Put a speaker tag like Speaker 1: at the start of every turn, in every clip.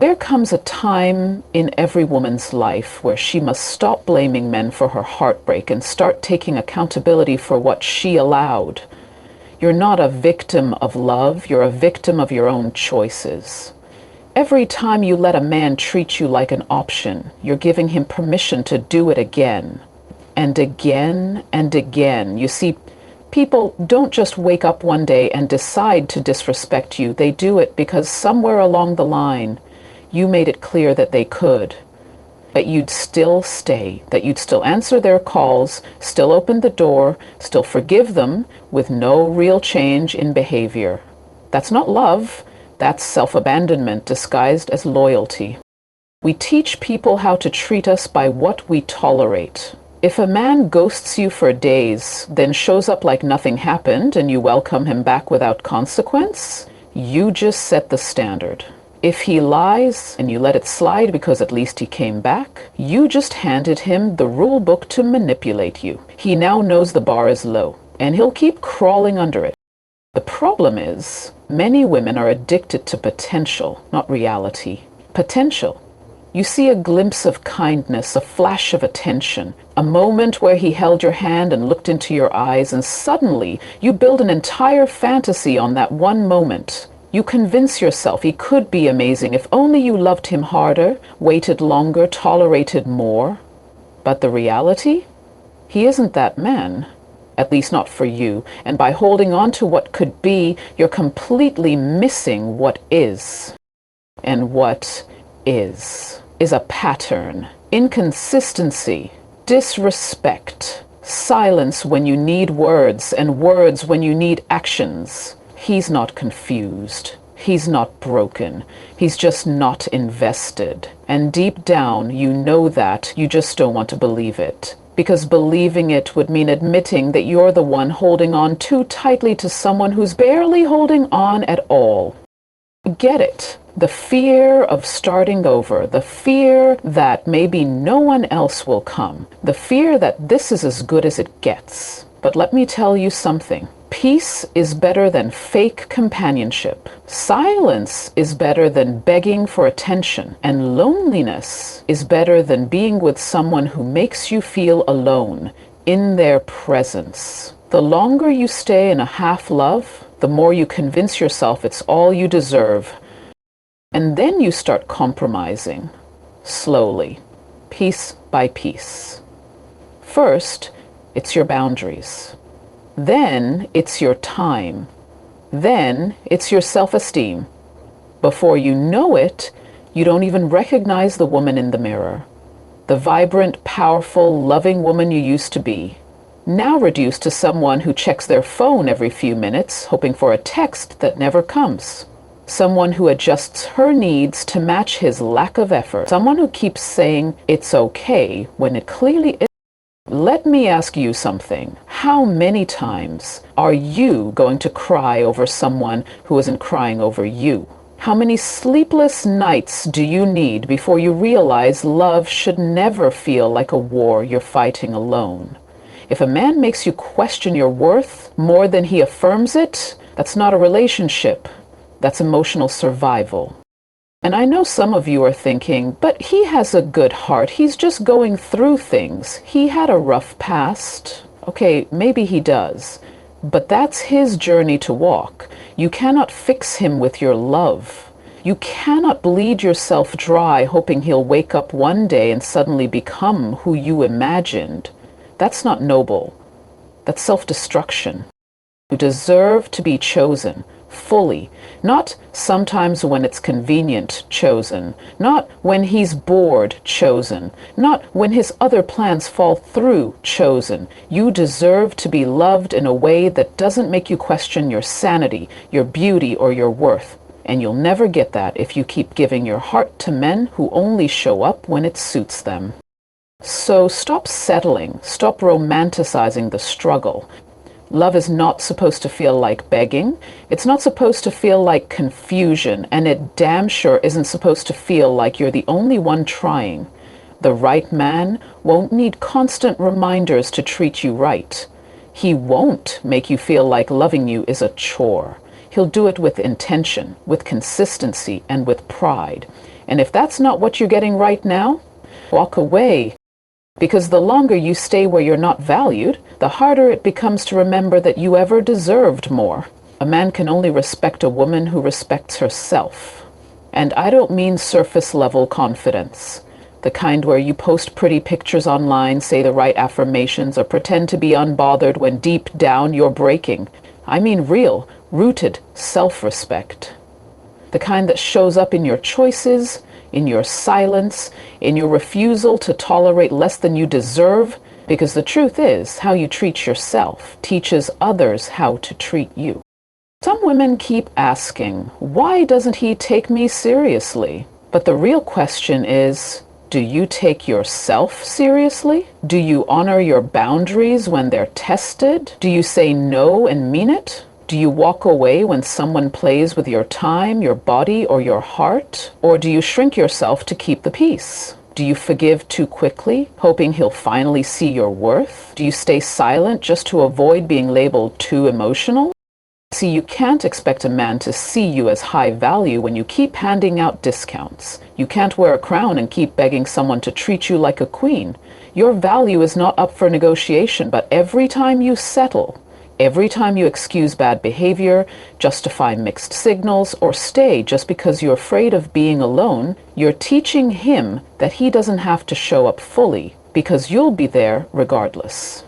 Speaker 1: There comes a time in every woman's life where she must stop blaming men for her heartbreak and start taking accountability for what she allowed. You're not a victim of love, you're a victim of your own choices. Every time you let a man treat you like an option, you're giving him permission to do it again and again and again. You see, people don't just wake up one day and decide to disrespect you. They do it because somewhere along the line, you made it clear that they could, that you'd still stay, that you'd still answer their calls, still open the door, still forgive them with no real change in behavior. That's not love. That's self-abandonment disguised as loyalty. We teach people how to treat us by what we tolerate. If a man ghosts you for days, then shows up like nothing happened and you welcome him back without consequence, you just set the standard. If he lies and you let it slide because at least he came back, you just handed him the rule book to manipulate you. He now knows the bar is low, and he'll keep crawling under it. The problem is, many women are addicted to potential, not reality. Potential. You see a glimpse of kindness, a flash of attention, a moment where he held your hand and looked into your eyes, and suddenly you build an entire fantasy on that one moment. You convince yourself he could be amazing if only you loved him harder, waited longer, tolerated more. But the reality? He isn't that man. At least not for you. And by holding on to what could be, you're completely missing what is. And what is a pattern, inconsistency, disrespect, silence when you need words, and words when you need actions. He's not confused. He's not broken. He's just not invested. And deep down, you know that. You just don't want to believe it. Because believing it would mean admitting that you're the one holding on too tightly to someone who's barely holding on at all. Get it? The fear of starting over, the fear that maybe no one else will come, the fear that this is as good as it gets. But let me tell you something. Peace is better than fake companionship. Silence is better than begging for attention. And loneliness is better than being with someone who makes you feel alone in their presence. The longer you stay in a half-love, the more you convince yourself it's all you deserve. And then you start compromising, slowly, piece by piece. First, it's your boundaries. Then it's your time. Then it's your self-esteem. Before you know it, you don't even recognize the woman in the mirror. The vibrant, powerful, loving woman you used to be. Now reduced to someone who checks their phone every few minutes, hoping for a text that never comes. Someone who adjusts her needs to match his lack of effort. Someone who keeps saying it's okay when it clearly isn't. Let me ask you something. How many times are you going to cry over someone who isn't crying over you? How many sleepless nights do you need before you realize love should never feel like a war you're fighting alone? If a man makes you question your worth more than he affirms it, that's not a relationship. That's emotional survival. And I know some of you are thinking, but he has a good heart. He's just going through things. He had a rough past. Okay, maybe he does. But that's his journey to walk. You cannot fix him with your love. You cannot bleed yourself dry hoping he'll wake up one day and suddenly become who you imagined. That's not noble. That's self-destruction. You deserve to be chosen. Fully, not sometimes when it's convenient, chosen, not when he's bored, chosen, not when his other plans fall through, chosen. You deserve to be loved in a way that doesn't make you question your sanity, your beauty, or your worth. And you'll never get that if you keep giving your heart to men who only show up when it suits them. So stop settling, stop romanticizing the struggle. Love is not supposed to feel like begging. It's not supposed to feel like confusion, and it damn sure isn't supposed to feel like you're the only one trying. The right man won't need constant reminders to treat you right. He won't make you feel like loving you is a chore. He'll do it with intention, with consistency, and with pride. And if that's not what you're getting right now, walk away. Because the longer you stay where you're not valued, the harder it becomes to remember that you ever deserved more. A man can only respect a woman who respects herself. And I don't mean surface level confidence, the kind where you post pretty pictures online, say the right affirmations, or pretend to be unbothered when deep down you're breaking. I mean real, rooted self-respect. The kind that shows up in your choices, in your silence, in your refusal to tolerate less than you deserve, because the truth is, how you treat yourself teaches others how to treat you. Some women keep asking, why doesn't he take me seriously? But the real question is, do you take yourself seriously? Do you honor your boundaries when they're tested? Do you say no and mean it? Do you walk away when someone plays with your time, your body, or your heart? Or do you shrink yourself to keep the peace? Do you forgive too quickly, hoping he'll finally see your worth? Do you stay silent just to avoid being labeled too emotional? See, you can't expect a man to see you as high value when you keep handing out discounts. You can't wear a crown and keep begging someone to treat you like a queen. Your value is not up for negotiation, but every time you settle, every time you excuse bad behavior, justify mixed signals, or stay just because you're afraid of being alone, you're teaching him that he doesn't have to show up fully, because you'll be there regardless.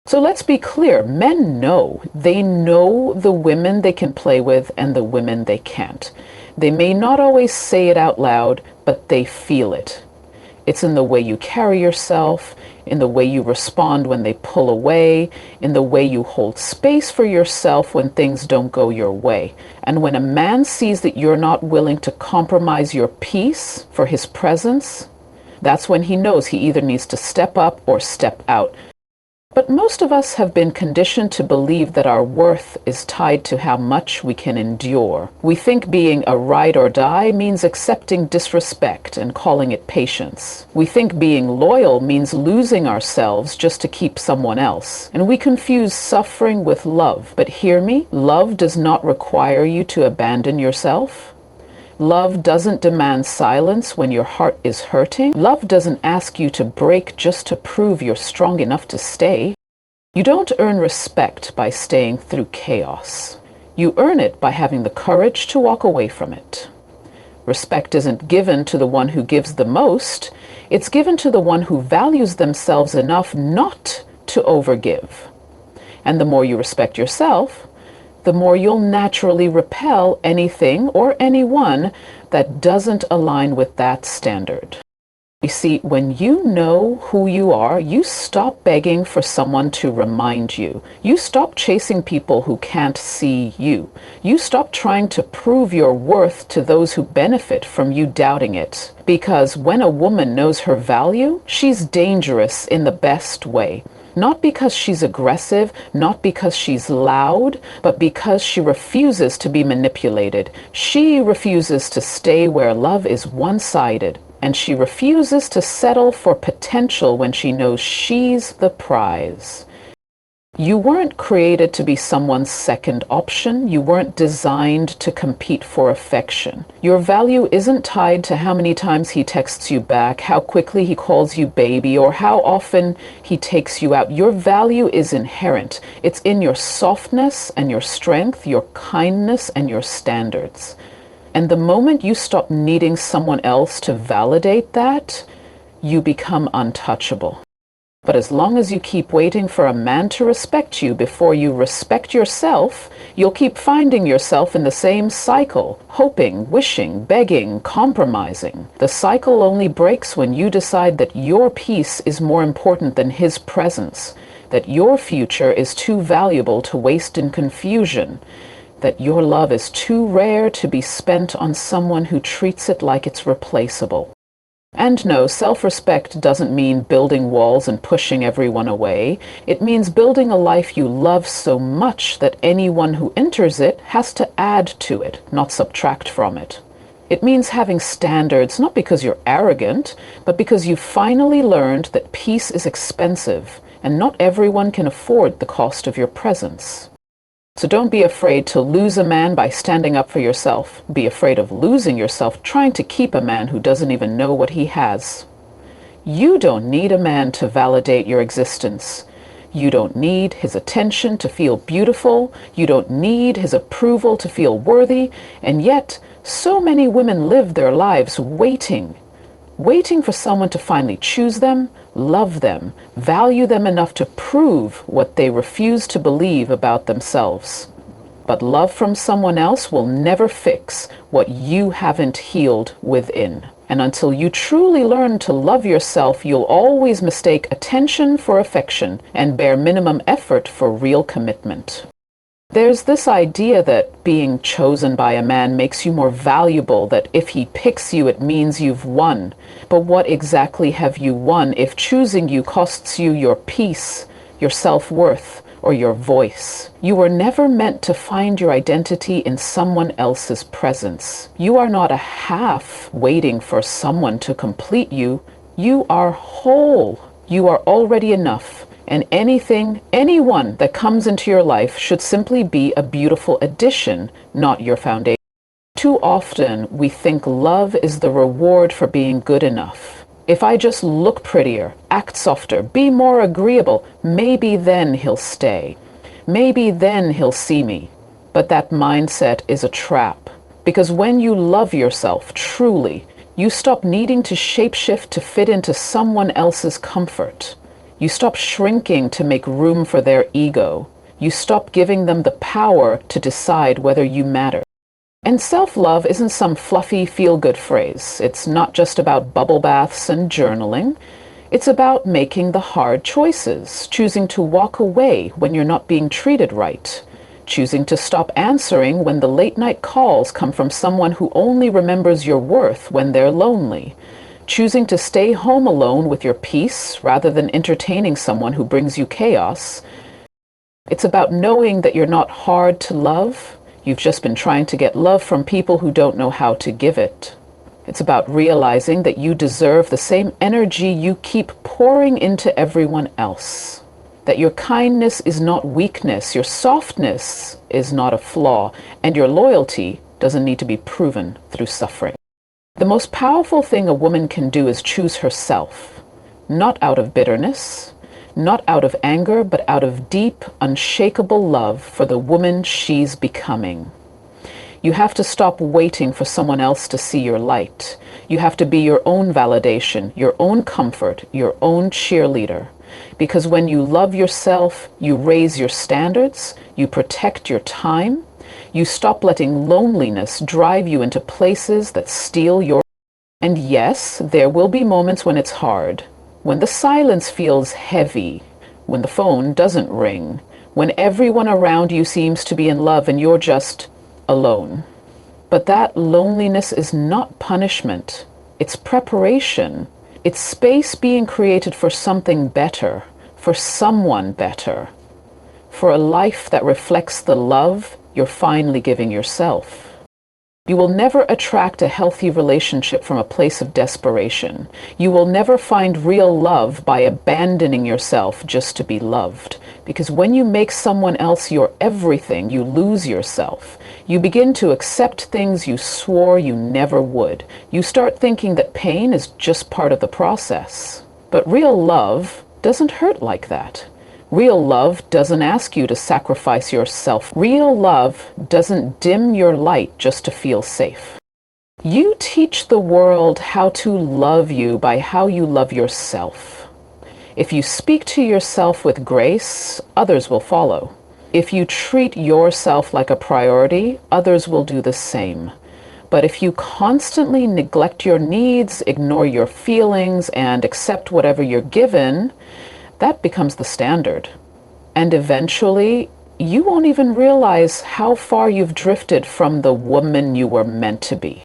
Speaker 1: So let's be clear, men know. They know the women they can play with and the women they can't. They may not always say it out loud, but they feel it. It's in the way you carry yourself, in the way you respond when they pull away, in the way you hold space for yourself when things don't go your way. And when a man sees that you're not willing to compromise your peace for his presence, that's when he knows he either needs to step up or step out. But most of us have been conditioned to believe that our worth is tied to how much we can endure. We think being a ride or die means accepting disrespect and calling it patience. We think being loyal means losing ourselves just to keep someone else. And we confuse suffering with love. But hear me, love does not require you to abandon yourself. Love doesn't demand silence when your heart is hurting. Love doesn't ask you to break just to prove you're strong enough to stay. You don't earn respect by staying through chaos. You earn it by having the courage to walk away from it. Respect isn't given to the one who gives the most. It's given to the one who values themselves enough not to overgive. And the more you respect yourself, the more you'll naturally repel anything or anyone that doesn't align with that standard. You see, when you know who you are, you stop begging for someone to remind you. You stop chasing people who can't see you. You stop trying to prove your worth to those who benefit from you doubting it. Because when a woman knows her value, she's dangerous in the best way. Not because she's aggressive, not because she's loud, but because she refuses to be manipulated. She refuses to stay where love is one-sided. And she refuses to settle for potential when she knows she's the prize. You weren't created to be someone's second option. You weren't designed to compete for affection. Your value isn't tied to how many times he texts you back, how quickly he calls you baby, or how often he takes you out. Your value is inherent. It's in your softness and your strength, your kindness and your standards. And the moment you stop needing someone else to validate that, you become untouchable. But as long as you keep waiting for a man to respect you before you respect yourself, you'll keep finding yourself in the same cycle, hoping, wishing, begging, compromising. The cycle only breaks when you decide that your peace is more important than his presence, that your future is too valuable to waste in confusion, that your love is too rare to be spent on someone who treats it like it's replaceable. And no, self-respect doesn't mean building walls and pushing everyone away. It means building a life you love so much that anyone who enters it has to add to it, not subtract from it. It means having standards, not because you're arrogant, but because you finally learned that peace is expensive, and not everyone can afford the cost of your presence. So don't be afraid to lose a man by standing up for yourself. Be afraid of losing yourself trying to keep a man who doesn't even know what he has. You don't need a man to validate your existence. You don't need his attention to feel beautiful. You don't need his approval to feel worthy. And yet, so many women live their lives waiting for someone to finally choose them, love them, value them enough to prove what they refuse to believe about themselves. But love from someone else will never fix what you haven't healed within. And until you truly learn to love yourself, you'll always mistake attention for affection and bear minimum effort for real commitment. There's this idea that being chosen by a man makes you more valuable, that if he picks you, it means you've won. But what exactly have you won if choosing you costs you your peace, your self-worth, or your voice? You were never meant to find your identity in someone else's presence. You are not a half waiting for someone to complete you. You are whole. You are already enough. And anyone that comes into your life should simply be a beautiful addition, not your foundation. Too often, we think love is the reward for being good enough. If I just look prettier, act softer, be more agreeable, maybe then he'll stay. Maybe then he'll see me. But that mindset is a trap. Because when you love yourself truly, you stop needing to shapeshift to fit into someone else's comfort. You stop shrinking to make room for their ego. You stop giving them the power to decide whether you matter. And self-love isn't some fluffy feel-good phrase. It's not just about bubble baths and journaling. It's about making the hard choices, choosing to walk away when you're not being treated right, choosing to stop answering when the late-night calls come from someone who only remembers your worth when they're lonely, choosing to stay home alone with your peace rather than entertaining someone who brings you chaos. It's about knowing that you're not hard to love. You've just been trying to get love from people who don't know how to give it. It's about realizing that you deserve the same energy you keep pouring into everyone else. That your kindness is not weakness, your softness is not a flaw, and your loyalty doesn't need to be proven through suffering. The most powerful thing a woman can do is choose herself, not out of bitterness, not out of anger, but out of deep, unshakable love for the woman she's becoming. You have to stop waiting for someone else to see your light. You have to be your own validation, your own comfort, your own cheerleader. Because when you love yourself, you raise your standards, you protect your time, you stop letting loneliness drive you into places that steal your... And yes, there will be moments when it's hard, when the silence feels heavy, when the phone doesn't ring, when everyone around you seems to be in love and you're just alone. But that loneliness is not punishment. It's preparation. It's space being created for something better, for someone better, for a life that reflects the love you're finally giving yourself. You will never attract a healthy relationship from a place of desperation. You will never find real love by abandoning yourself just to be loved. Because when you make someone else your everything, you lose yourself. You begin to accept things you swore you never would. You start thinking that pain is just part of the process. But real love doesn't hurt like that. Real love doesn't ask you to sacrifice yourself. Real love doesn't dim your light just to feel safe. You teach the world how to love you by how you love yourself. If you speak to yourself with grace, others will follow. If you treat yourself like a priority, others will do the same. But if you constantly neglect your needs, ignore your feelings, and accept whatever you're given, that becomes the standard. And eventually, you won't even realize how far you've drifted from the woman you were meant to be.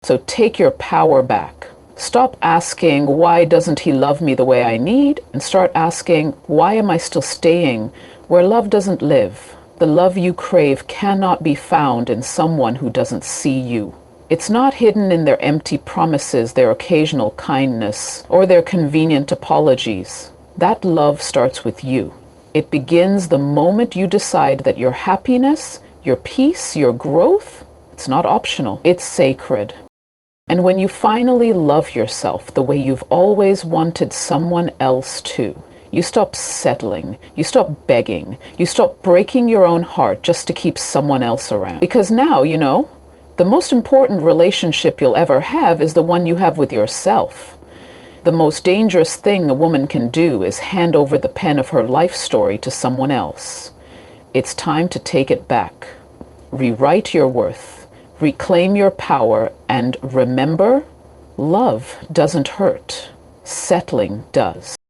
Speaker 1: So take your power back. Stop asking, why doesn't he love me the way I need? And start asking, why am I still staying where love doesn't live? The love you crave cannot be found in someone who doesn't see you. It's not hidden in their empty promises, their occasional kindness, or their convenient apologies. That love starts with you. It begins the moment you decide that your happiness, your peace, your growth, it's not optional, it's sacred. And when you finally love yourself the way you've always wanted someone else to, you stop settling, you stop begging, you stop breaking your own heart just to keep someone else around. Because now, the most important relationship you'll ever have is the one you have with yourself. The most dangerous thing a woman can do is hand over the pen of her life story to someone else. It's time to take it back. Rewrite your worth, reclaim your power, and remember, love doesn't hurt. Settling does.